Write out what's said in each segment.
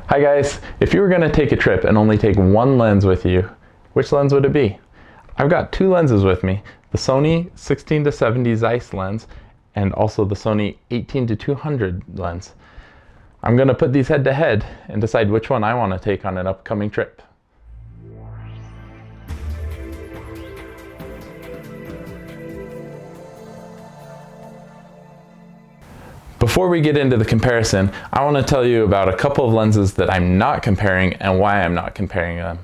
Hi guys, if you were going to take a trip and only take one lens with you, which lens would it be? I've got two lenses with me, the Sony 16-70 Zeiss lens and also the Sony 18-200 lens. I'm going to put these head to head and decide which one I want to take on an upcoming trip. Before we get into the comparison, I want to tell you about a couple of lenses that I'm not comparing and why I'm not comparing them.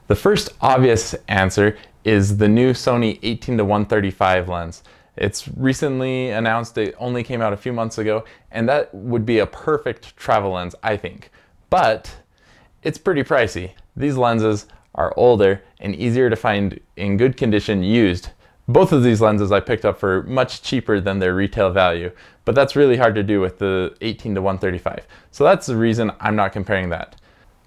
The first obvious answer is the new Sony 18-135 lens. It's recently announced, it only came out a few months ago, and that would be a perfect travel lens, I think. But it's pretty pricey. These lenses are older and easier to find in good condition used. Both of these lenses I picked up for much cheaper than their retail value, but that's really hard to do with the 18-135. So that's the reason I'm not comparing that.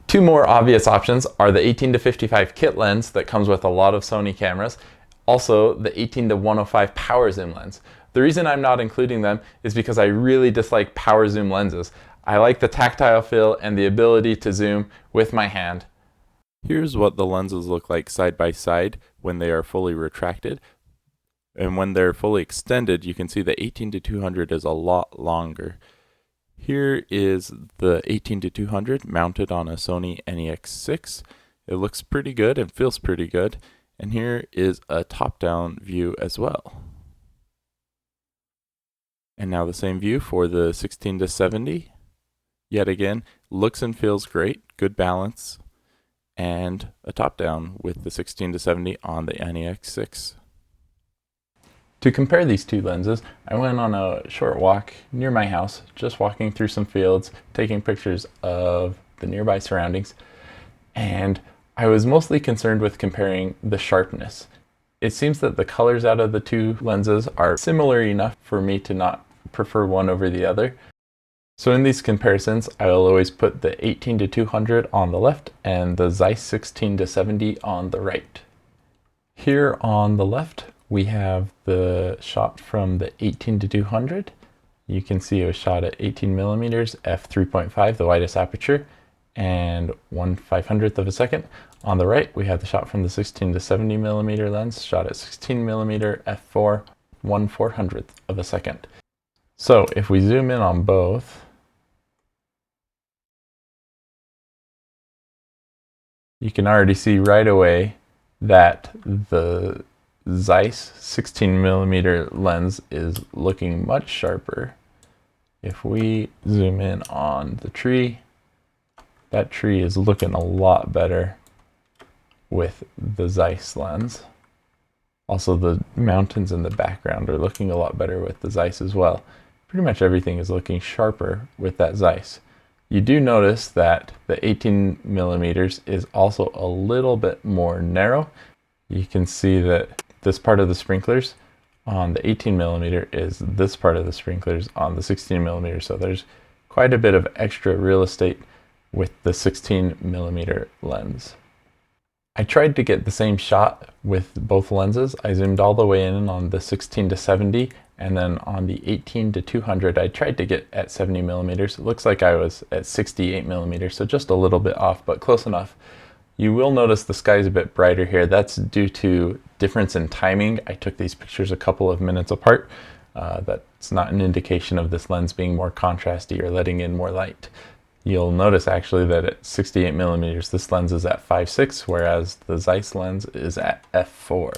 Two more obvious options are the 18-55 kit lens that comes with a lot of Sony cameras, also the 18-105 power zoom lens. The reason I'm not including them is because I really dislike power zoom lenses. I like the tactile feel and the ability to zoom with my hand. Here's what the lenses look like side by side when they are fully retracted. And when they're fully extended, you can see the 18-200 is a lot longer. Here is the 18-200 mounted on a Sony NEX. It looks pretty good and feels pretty good. And here is a top-down view as well. And now the same view for the 16-70. Yet again, looks and feels great, good balance, and a top-down with the 16-70 on the NEX. To compare these two lenses, I went on a short walk near my house, just walking through some fields, taking pictures of the nearby surroundings, and I was mostly concerned with comparing the sharpness. It seems that the colors out of the two lenses are similar enough for me to not prefer one over the other. So in these comparisons, I will always put the 18-200 on the left and the Zeiss 16-70 on the right. Here on the left, we have the shot from the 18-200. You can see it was shot at 18 millimeters, f3.5, the widest aperture, and 1/500th of a second. On the right, we have the shot from the 16-70 millimeter lens, shot at 16 millimeter, f4, 1/400th of a second. So if we zoom in on both, you can already see right away that the Zeiss 16mm lens is looking much sharper. If we zoom in on the tree, that tree is looking a lot better with the Zeiss lens. Also, the mountains in the background are looking a lot better with the Zeiss as well. Pretty much everything is looking sharper with that Zeiss. You do notice that the 18mm is also a little bit more narrow. You can see that this part of the sprinklers on the 18mm is this part of the sprinklers on the 16mm, so there's quite a bit of extra real estate with the 16mm lens. I tried to get the same shot with both lenses. I zoomed all the way in on the 16-70, and then on the 18-200 I tried to get at 70mm. It looks like I was at 68mm, so just a little bit off, but close enough. You will notice the sky is a bit brighter here. That's due to difference in timing. I took these pictures a couple of minutes apart. That's not an indication of this lens being more contrasty or letting in more light. You'll notice actually that at 68mm this lens is at 5.6, whereas the Zeiss lens is at f4.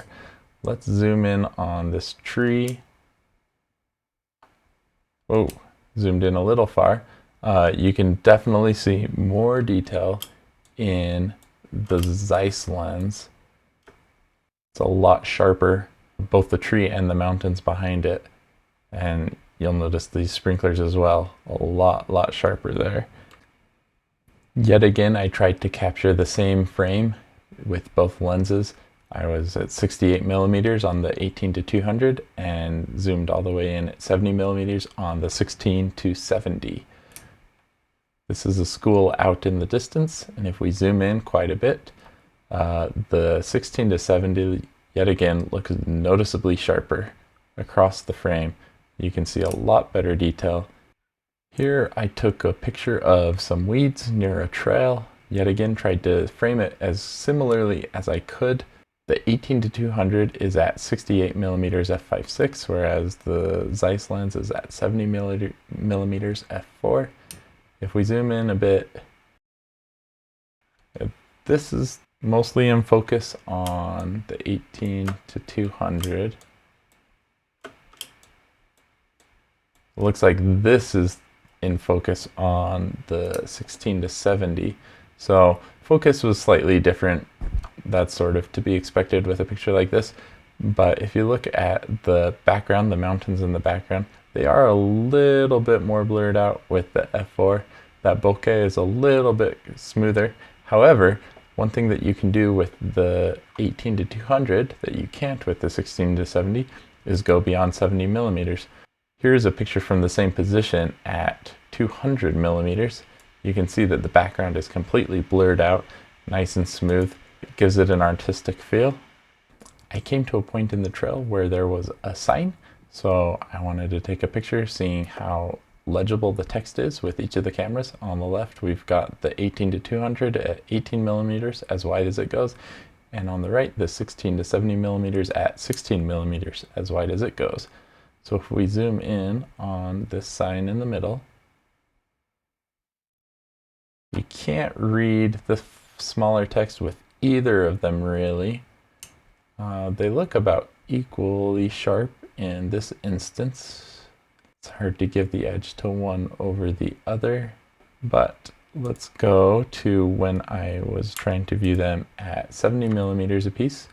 Let's zoom in on this tree. Oh, zoomed in a little far. You can definitely see more detail in the Zeiss lens. It's a lot sharper, both the tree and the mountains behind it. And you'll notice these sprinklers as well, a lot sharper there. Yet again, I tried to capture the same frame with both lenses. I was at 68mm on the 18-200 and zoomed all the way in at 70mm on the 16-70. This is a school out in the distance, and if we zoom in quite a bit, the 16-70 yet again looks noticeably sharper across the frame. You can see a lot better detail. Here I took a picture of some weeds near a trail. Yet again, tried to frame it as similarly as I could. The 18-200 is at 68 millimeters f5.6, whereas the Zeiss lens is at 70 millimeters f4. If we zoom in a bit, this is mostly in focus on the 18-200. Looks like this is in focus on the 16-70. So focus was slightly different. That's sort of to be expected with a picture like this. But if you look at the background, the mountains in the background, they are a little bit more blurred out with the f4. That bokeh is a little bit smoother. However, one thing that you can do with the 18-200 that you can't with the 16-70 is go beyond 70 millimeters. Here's a picture from the same position at 200 millimeters. You can see that the background is completely blurred out, nice and smooth. It gives it an artistic feel. I came to a point in the trail where there was a sign, so I wanted to take a picture seeing how legible the text is with each of the cameras. On the left, we've got the 18-200 at 18 millimeters, as wide as it goes. And on the right, the 16-70 millimeters at 16 millimeters, as wide as it goes. So if we zoom in on this sign in the middle, you can't read the smaller text with either of them really. They look about equally sharp in this instance. It's hard to give the edge to one over the other, but let's go to when I was trying to view them at 70 millimeters apiece.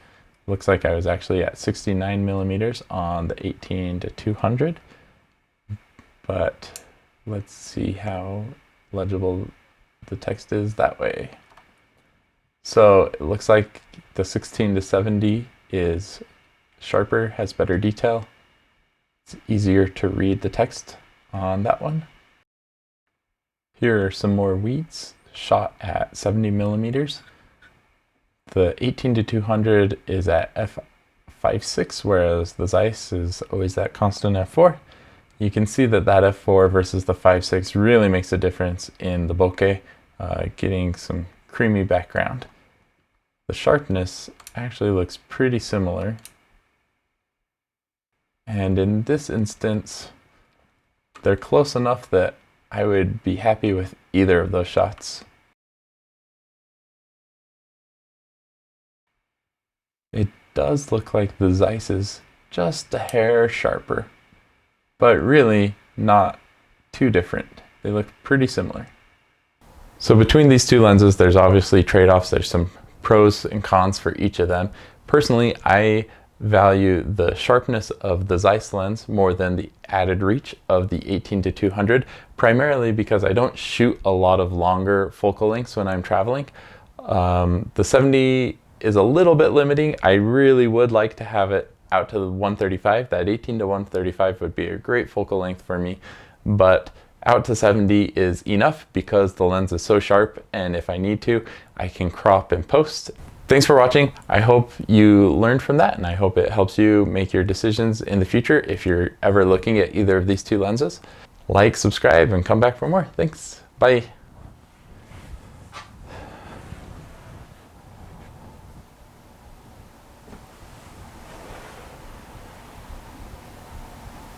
Looks like I was actually at 69 millimeters on the 18-200, but let's see how legible the text is that way. So it looks like the 16-70 is sharper, has better detail. It's easier to read the text on that one. Here are some more weeds shot at 70 millimeters. The 18-200 is at f5.6, whereas the Zeiss is always at constant f4. You can see that that f4 versus the 5.6 really makes a difference in the bokeh, getting some creamy background. The sharpness actually looks pretty similar. And in this instance, they're close enough that I would be happy with either of those shots. It does look like the Zeiss is just a hair sharper, but really not too different. They look pretty similar. So between these two lenses, there's obviously trade-offs. There's some pros and cons for each of them. Personally, I value the sharpness of the Zeiss lens more than the added reach of the 18-200, primarily because I don't shoot a lot of longer focal lengths when I'm traveling. The 70 is a little bit limiting. I really would like to have it out to the 135. That 18-135 would be a great focal length for me, but out to 70 is enough because the lens is so sharp, and if I need to, I can crop and post. Thanks for watching. I hope you learned from that, and I hope it helps you make your decisions in the future if you're ever looking at either of these two lenses. Like, subscribe, and come back for more. Thanks. Bye.